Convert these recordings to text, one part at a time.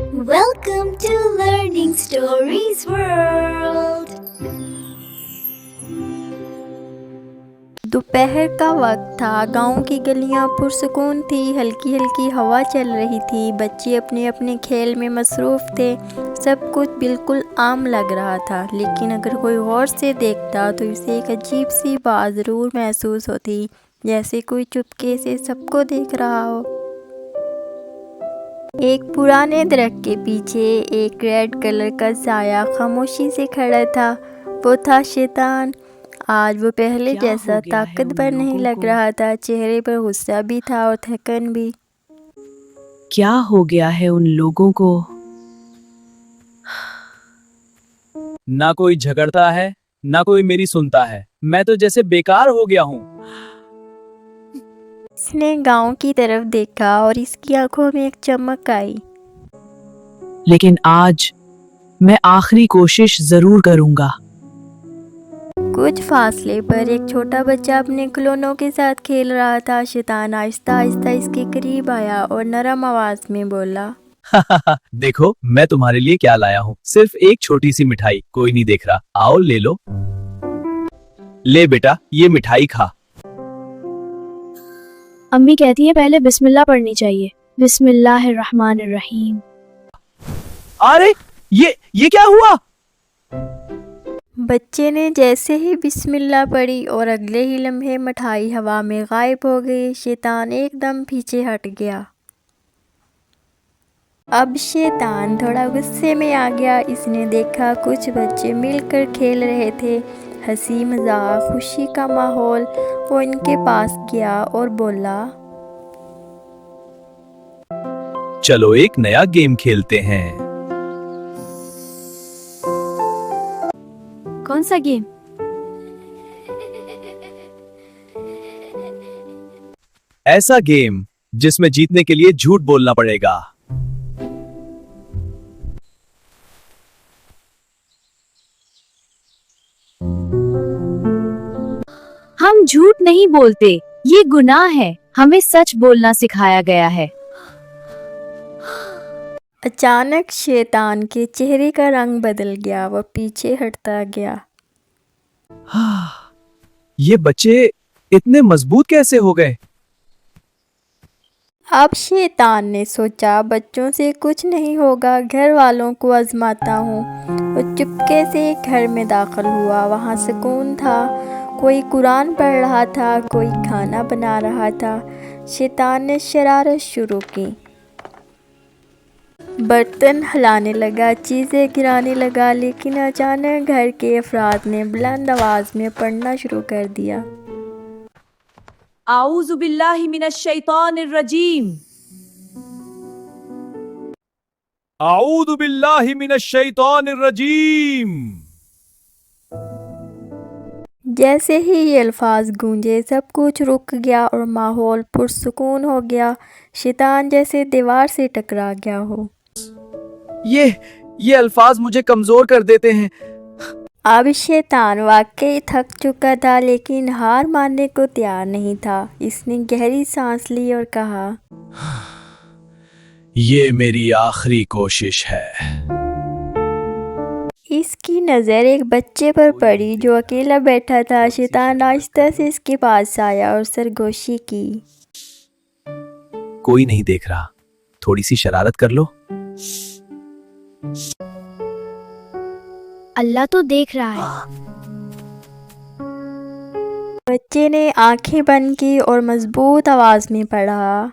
Welcome to Learning Stories World. दोपहर का वक्त था। गांव की गलियां पुरसुकून थी, हल्की हल्की हवा चल रही थी। बच्चे अपने अपने खेल में मसरूफ़ थे। सब कुछ बिल्कुल आम लग रहा था, लेकिन अगर कोई गौर से देखता तो इसे एक अजीब सी बात ज़रूर महसूस होती, जैसे कोई चुपके से सबको देख रहा हो। एक पुराने दरख्त के पीछे एक रेड कलर का साया खामोशी से खड़ा था। वो था शैतान। आज वो पहले जैसा ताकतवर नहीं लग रहा था, चेहरे पर गुस्सा भी था और थकन भी। क्या हो गया है उन लोगों को? ना कोई झगड़ता है, ना कोई मेरी सुनता है। मैं तो जैसे बेकार हो गया हूँ। इसने गांव की तरफ देखा और इसकी आंखों में एक चमक आई। लेकिन आज मैं आखिरी कोशिश जरूर करूंगा। कुछ फासले पर एक छोटा बच्चा अपने खिलौनों के साथ खेल रहा था। शैतान आहिस्ता आहिस्ता इसके करीब आया और नरम आवाज में बोला, देखो मैं तुम्हारे लिए क्या लाया हूँ। सिर्फ एक छोटी सी मिठाई, कोई नहीं देख रहा। आओ ले लो। ले बेटा, ये मिठाई खा। अम्मी कहती है पहले बिस्मिल्लाह पढ़नी चाहिए। बिस्मिल्लाहिर्रहमानिर्रहीम। अरे ये क्या हुआ? बच्चे ने जैसे ही बिस्मिल्लाह पढ़ी और अगले ही लम्हे मिठाई हवा में गायब हो गई। शैतान एकदम पीछे हट गया। अब शैतान थोड़ा गुस्से में आ गया। इसने देखा कुछ बच्चे मिलकर खेल रहे थे, हंसी मजाक खुशी का माहौल। वो इनके पास गया और बोला, चलो एक नया गेम खेलते हैं। कौन सा गेम? ऐसा गेम जिसमें जीतने के लिए झूठ बोलना पड़ेगा। हम झूठ नहीं बोलते, ये गुनाह है। हमें सच बोलना सिखाया गया है। अचानक शैतान के चेहरे का रंग बदल गया। वो पीछे हटता गया। ये बच्चे इतने मजबूत कैसे हो गए? अब शैतान ने सोचा, बच्चों से कुछ नहीं होगा, घर वालों को आजमाता हूँ। वो चुपके से एक घर में दाखिल हुआ। वहाँ सुकून था। कोई कुरान पढ़ रहा था, कोई खाना बना रहा था। शैतान ने शरारत शुरू की। बर्तन हिलाने लगा, चीज़ें गिराने लगा, लेकिन अचानक घर के अफराद ने बुलंद आवाज़ में पढ़ना शुरू कर दिया। आऊज़ु बिल्लाहि मिनश शैतानिर रजीम। आऊज़ु बिल्लाहि मिनश शैतानिर रजीम। जैसे ही ये अल्फाज गूंजे, सब कुछ रुक गया और माहौल पुरसुकून हो गया। शैतान जैसे दीवार से टकरा गया हो। ये अल्फाज मुझे कमजोर कर देते हैं। अब शैतान वाकई थक चुका था, लेकिन हार मानने को तैयार नहीं था। इसने गहरी सांस ली और कहा, ये मेरी आखिरी कोशिश है। इसकी नज़र एक बच्चे पर पड़ी जो अकेला बैठा था। शैतान आहिस्ता से इसके पास आया और सरगोशी की। कोई नहीं देख रहा, थोड़ी सी शरारत कर लो। अल्लाह तो देख रहा है। बच्चे ने आंखें बंद की और मजबूत आवाज में पढ़ा,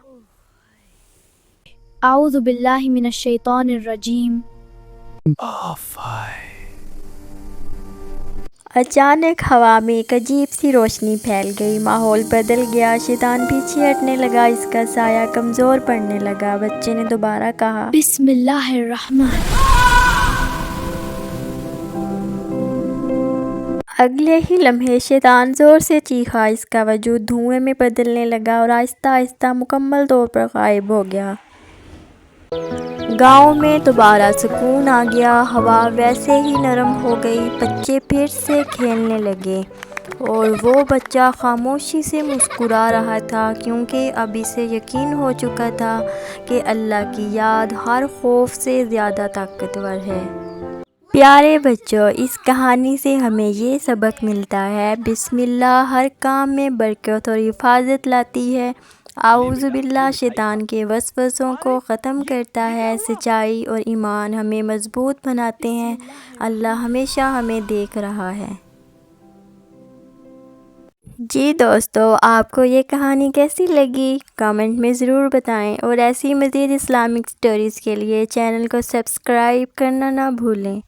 आऊज़ु बिल्लाहि मिनश शैतानिर रजीम। अचानक हवा में एक अजीब सी रोशनी फैल गई। माहौल बदल गया। शैतान पीछे हटने लगा। इसका साया कमजोर पड़ने लगा। बच्चे ने दोबारा कहा, बिस्मिल्लाहिर्रहमान। अगले ही लम्हे शैतान जोर से चीखा। इसका वजूद धुएं में बदलने लगा और आहिस्ता आहिस्ता मुकम्मल तौर पर गायब हो गया। गांव में दोबारा सुकून आ गया। हवा वैसे ही नरम हो गई। बच्चे फिर से खेलने लगे اور وہ بچہ خاموشی سے مسکرا رہا تھا کیونکہ اب اسے یقین ہو چکا تھا کہ اللہ کی یاد ہر خوف سے زیادہ طاقتور ہے۔ پیارے بچوں، اس کہانی سے ہمیں یہ سبق ملتا ہے، بسم اللہ ہر کام میں برکت اور حفاظت لاتی ہے۔ اعوذ باللہ شیطان کے وسوسوں کو ختم کرتا ہے۔ سچائی اور ایمان ہمیں مضبوط بناتے ہیں۔ اللہ ہمیشہ ہمیں دیکھ رہا ہے۔ جی دوستو، آپ کو یہ کہانی کیسی لگی؟ کامنٹ میں ضرور بتائیں، اور ایسی مزید اسلامک سٹوریز کے لیے چینل کو سبسکرائب کرنا نہ بھولیں۔